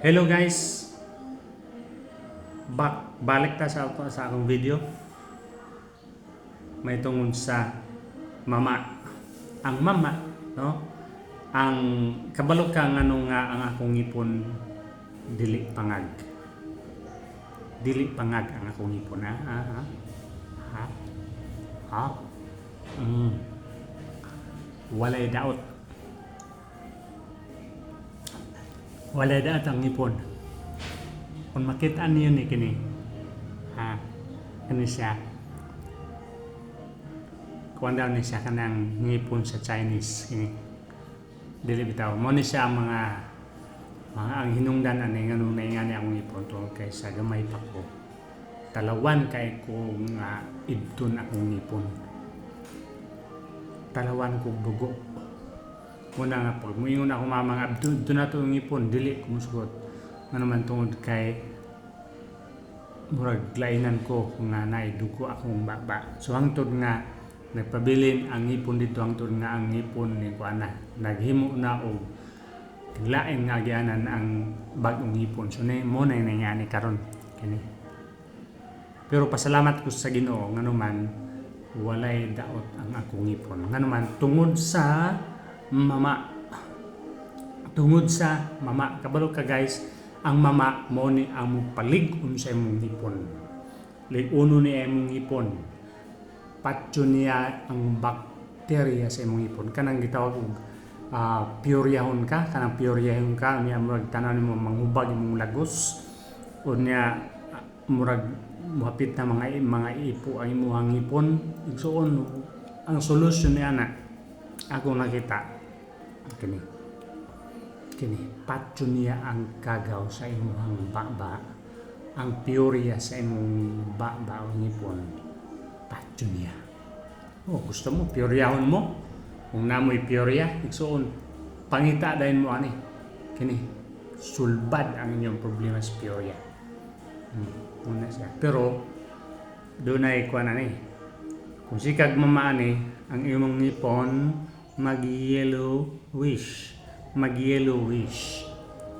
Hello guys, balik ta sa akong video. May tungod sa mama. Ang mama, no? Ang kabalo ka ngano nga ang akong ipon dili pangag. Dili pangag ang akong ipon, ha? Ha? Ha? Walay daot. Walay daot ang ipon. Kung makita niyo ni kini, ha? Kani siya. Kuan daw ni siya kanang ngipon sa Chinese kini. Dili bitaw mo ni siya ang mga ang hinungdan ani nganong naingani akong ipon tungod kay sa gamay pa ko. Talawan kay ko nga ibton akong ipon. Talawan ko dugo. Muna nga pag muingon ako mama nga abdo na to ang ipon dili ko musgot. Ngano man tungod kay murag lainan ko kung nga naidugo akong baba. So hangtod nga nagpabilin ang ipon dito hangtod nga ang ipon ni kuana naghimo na og lain nga gianan ang bag-ong ipon. So mo na nangyani karon kini. Pero pasalamat ko sa Ginoo ngano man walay daot ang akong ipon. Ngano man tungod sa mama. Tungod sa mama. Kabalo ka guys, ang mama mo ni ang palig-on sa imong ipon. Lig-uno ni imong ipon. Patyo niya ang bakterya sa imong ipon. Kanang gitawag og piuryahon ka, kanang piuryahon ka niya murag tanan nimo manghubag imong lagos o niya murag muhapit na mga ipo ang imong ipon. Igsuon ang solusyon niya na ako nakita kini patyo niya ang kagaw sa imong baba, ang piurya sa imong baba o ngipon patyo niya. Gusto mo piuryahon mo kung namoy piurya igsuon pangita dayon mo ani kini sulbad ang inyong problema sa piurya. Una siya pero dunay kuan ani kung sikag mama ani ang imong ngipon mag-yellowish,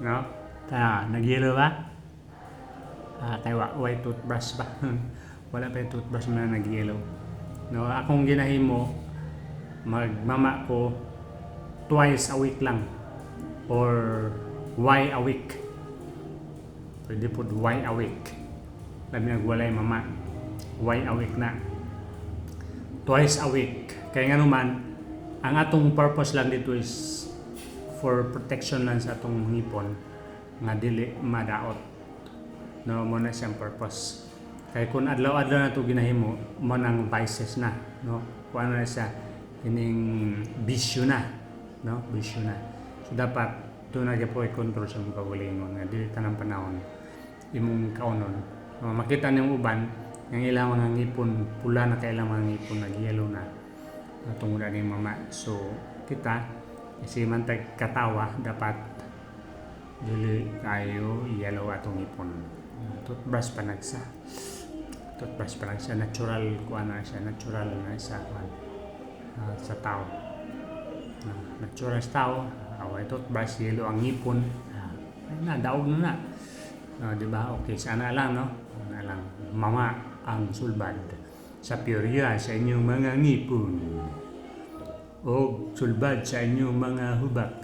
no? Nag-yellow ba? Kay way toothbrush ba? Wala pa yung toothbrush na nag-yellow. No, akong ginahimo magmama ko twice a week lang or why a week. Pwede po why a week. Labi nagwalay mama. Why a week na. Twice a week. Kaya nga naman ang atong purpose lang dito is for protection lang sa atong ngipon nga dili madaot. No, mo na siyang purpose. Kay kun adlaw-adlaw na to ginahimo, mo nang vices na, no? Kuan na siya ining bisyo na, no? Bisyo na. So dapat do na gyud i-control sa imong kaugalingon nga dili tanang panahon imong kaunon. Makita niyong uban nga ilang mga ngipon pula na kay ilang mga ngipon nag-yellow na. Tungod ani mama. So kita kasi man tag katawa dapat dili kayo yellow atong ipon. Toothbrush pa nagsa natural kuan na siya, natural na sa kuan sa tao. Natural sa tao away toothbrush yellow ang ngipon na daog na di ba? Okay sana lang no na lang mama ang sulbad sa piurya sa inyong mga ngipon o sulbad sa inyong mga hubak.